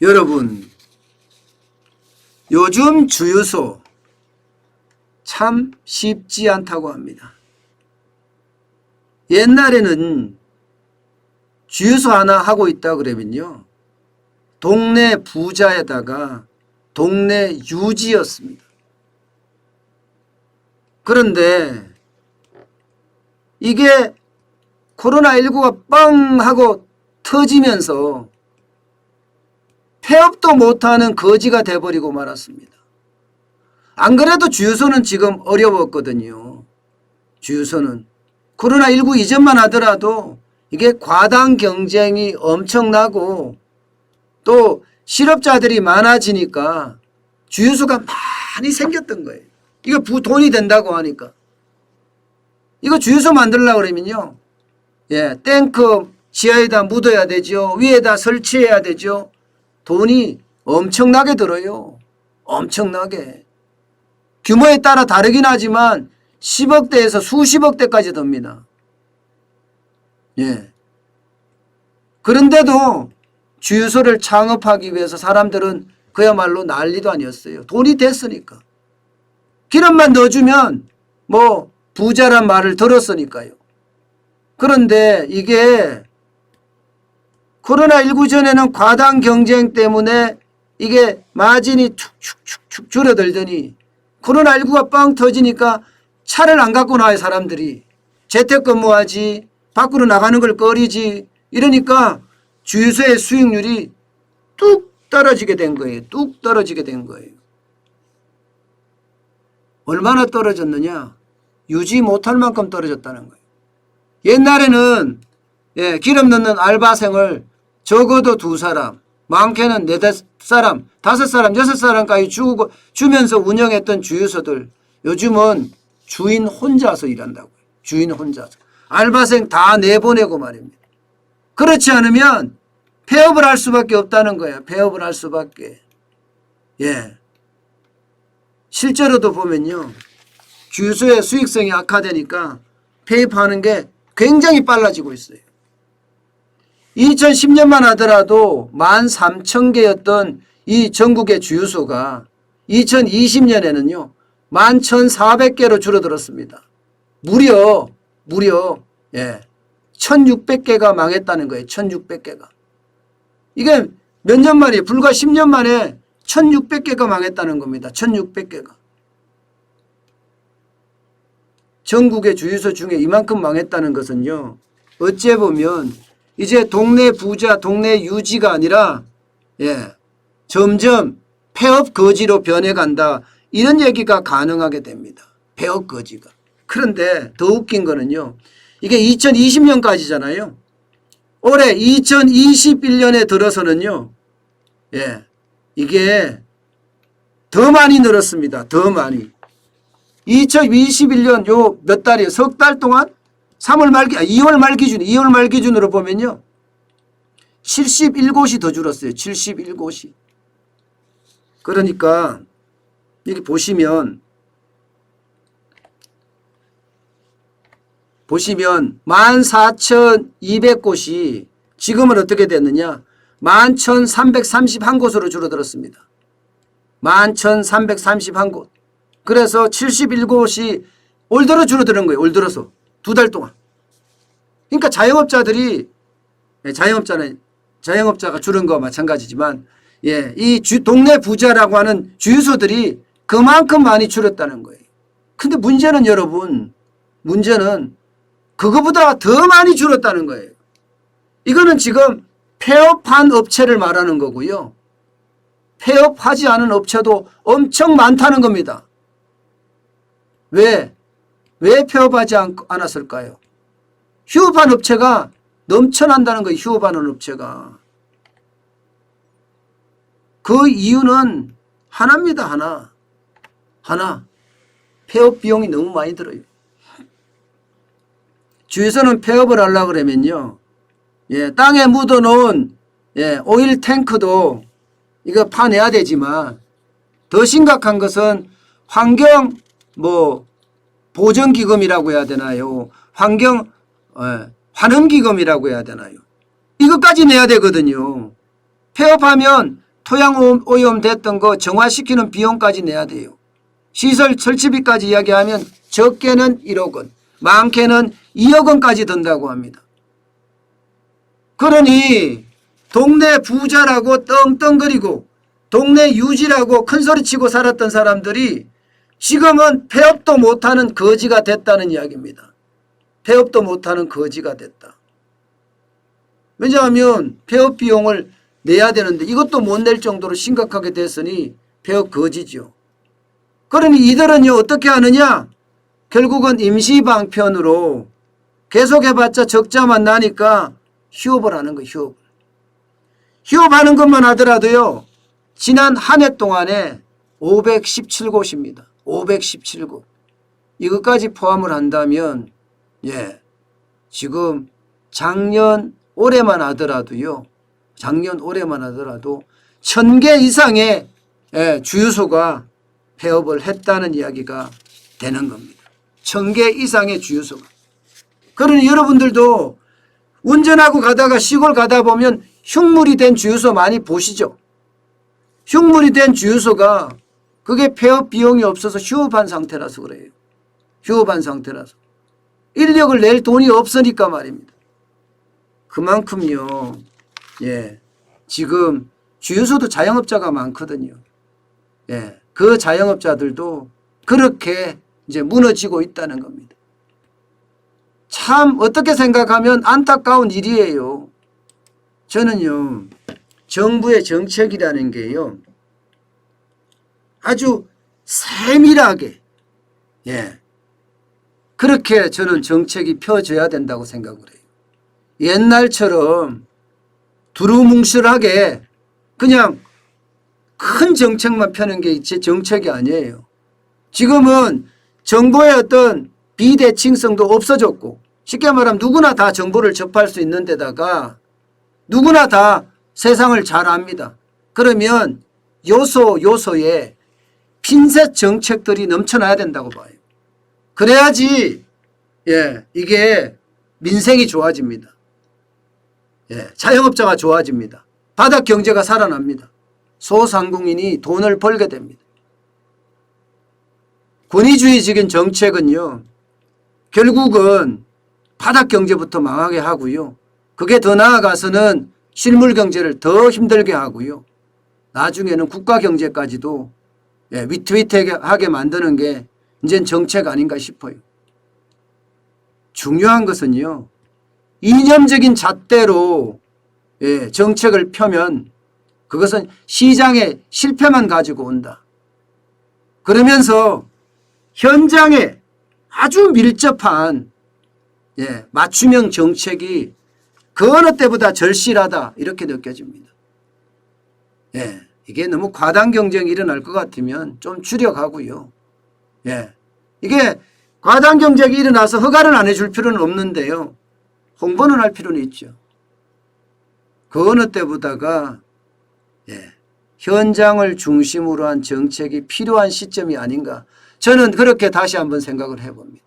여러분, 요즘 주유소 참 쉽지 않다고 합니다. 옛날에는 주유소 하나 하고 있다 그러면요, 동네 부자에다가 동네 유지였습니다. 그런데 이게 코로나19가 빵 하고 터지면서 폐업도 못하는 거지가 돼버리고 말았습니다. 안 그래도 주유소는 지금 어려웠거든요. 주유소는 코로나19 이전만 하더라도 이게 과당 경쟁이 엄청나고 또 실업자들이 많아지니까 주유소가 많이 생겼던 거예요. 이거 돈이 된다고 하니까. 이거 주유소 만들려고 그러면요, 탱크 지하에다 묻어야 되죠. 위에다 설치해야 되죠. 돈이 엄청나게 들어요. 엄청나게. 규모에 따라 다르긴 하지만 10억대에서 수십억대까지 듭니다. 그런데도 주유소를 창업하기 위해서 사람들은 그야말로 난리도 아니었어요. 돈이 됐으니까. 기름만 넣어주면 뭐 부자란 말을 들었으니까요. 그런데 이게 코로나19 전에는 과당 경쟁 때문에 이게 마진이 축축축축 줄어들더니 코로나19가 빵 터지니까 차를 안 갖고 나와요. 사람들이 재택근무하지, 밖으로 나가는 걸 꺼리지. 이러니까 주유소의 수익률이 뚝 떨어지게 된 거예요. 뚝 떨어지게 된 거예요. 얼마나 떨어졌느냐? 유지 못할 만큼 떨어졌다는 거예요. 옛날에는 기름 넣는 알바생을 적어도 2사람, 많게는 4-5사람, 5사람, 6사람까지 주면서 운영했던 주유소들, 요즘은 주인 혼자서 일한다고요. 주인 혼자서. 알바생 다 내보내고 말입니다. 그렇지 않으면 폐업을 할 수밖에 없다는 거예요. 폐업을 할 수밖에. 실제로도 보면요, 주유소의 수익성이 악화되니까 폐업하는 게 굉장히 빨라지고 있어요. 2010년만 하더라도 13,000개였던 이 전국의 주유소가 2020년에는요 11,400개로 줄어들었습니다. 무려 1,600개가 망했다는 거예요. 1,600개가. 이게 몇 년 만에, 불과 10년 만에 1,600개가 망했다는 겁니다. 1,600개가. 전국의 주유소 중에 이만큼 망했다는 것은요, 어째 보면 이제 동네 부자, 동네 유지가 아니라 점점 폐업 거지로 변해간다. 이런 얘기가 가능하게 됩니다. 폐업 거지가. 그런데 더 웃긴 거는요, 이게 2020년까지잖아요. 올해 2021년에 들어서는요, 이게 더 많이 늘었습니다. 더 많이. 2021년 요 몇 달이에요? 석 달 동안 2월 말 기준으로 보면요, 71곳이 더 줄었어요. 71곳이. 그러니까 여기 보시면 14,200곳이 지금은 어떻게 됐느냐? 11,331곳으로 줄어들었습니다. 11,331곳. 그래서 71곳이 올 들어 줄어드는 거예요. 올 들어서 2달 동안. 그러니까 자영업자가 줄은 거와 마찬가지지만, 이 동네 부자라고 하는 주유소들이 그만큼 많이 줄었다는 거예요. 근데 문제는 여러분, 그거보다 더 많이 줄었다는 거예요. 이거는 지금 폐업한 업체를 말하는 거고요. 폐업하지 않은 업체도 엄청 많다는 겁니다. 왜 폐업하지 않았을까요? 휴업한 업체가 넘쳐난다는 거예요. 휴업하는 업체가. 그 이유는 하나입니다. 하나. 폐업 비용이 너무 많이 들어요. 주유소는 폐업을 하려고 그러면요, 땅에 묻어놓은 오일 탱크도 이거 파내야 되지만, 더 심각한 것은 환경 보전기금이라고 해야 되나요? 환경 환원기금이라고 해야 되나요? 이것까지 내야 되거든요. 폐업하면 토양 오염 됐던 거 정화시키는 비용까지 내야 돼요. 시설 설치비까지 이야기하면 적게는 1억 원, 많게는 2억 원까지 든다고 합니다. 그러니 동네 부자라고 떵떵거리고 동네 유지라고 큰소리치고 살았던 사람들이 지금은 폐업도 못하는 거지가 됐다는 이야기입니다. 폐업도 못하는 거지가 됐다. 왜냐하면 폐업 비용을 내야 되는데 이것도 못 낼 정도로 심각하게 됐으니 폐업 거지죠. 그러니 이들은요 어떻게 하느냐, 결국은 임시방편으로 계속해봤자 적자만 나니까 휴업을 하는 거예요. 휴업을. 휴업하는 것만 하더라도요 지난 한 해 동안에 517곳입니다. 517곳. 이것까지 포함을 한다면 지금 작년 올해만 하더라도요, 작년 올해만 하더라도 1000개 이상의 주유소가 폐업을 했다는 이야기가 되는 겁니다. 1000개 이상의 주유소가. 그러니 여러분들도 운전하고 가다가 시골 가다 보면 흉물이 된 주유소 많이 보시죠. 흉물이 된 주유소가 그게 폐업 비용이 없어서 휴업한 상태라서 그래요. 휴업한 상태라서. 인력을 낼 돈이 없으니까 말입니다. 그만큼요. 지금 주유소도 자영업자가 많거든요. 그 자영업자들도 그렇게 이제 무너지고 있다는 겁니다. 참 어떻게 생각하면 안타까운 일이에요. 저는요 정부의 정책이라는 게요 아주 세밀하게 그렇게 저는 정책이 펴져야 된다고 생각을 해요. 옛날처럼 두루뭉실하게 그냥 큰 정책만 펴는 게 제 정책이 아니에요. 지금은 정보의 어떤 비대칭성도 없어졌고, 쉽게 말하면 누구나 다 정보를 접할 수 있는 데다가 누구나 다 세상을 잘 압니다. 그러면 요소에 핀셋 정책들이 넘쳐나야 된다고 봐요. 그래야지 이게 민생이 좋아집니다. 자영업자가 좋아집니다. 바닥 경제가 살아납니다. 소상공인이 돈을 벌게 됩니다. 권위주의적인 정책은요 결국은 바닥 경제부터 망하게 하고요, 그게 더 나아가서는 실물 경제를 더 힘들게 하고요, 나중에는 국가 경제까지도 위태위태하게 만드는 게 이젠 정책 아닌가 싶어요. 중요한 것은요 이념적인 잣대로 정책을 펴면 그것은 시장의 실패만 가지고 온다. 그러면서 현장에 아주 밀접한 맞춤형 정책이 그 어느 때보다 절실하다 이렇게 느껴집니다. 이게 너무 과당 경쟁이 일어날 것 같으면 좀 줄여가고요. 이게 과당 경쟁이 일어나서 허가를 안 해줄 필요는 없는데요, 홍보는 할 필요는 있죠. 그 어느 때보다가 현장을 중심으로 한 정책이 필요한 시점이 아닌가, 저는 그렇게 다시 한번 생각을 해봅니다.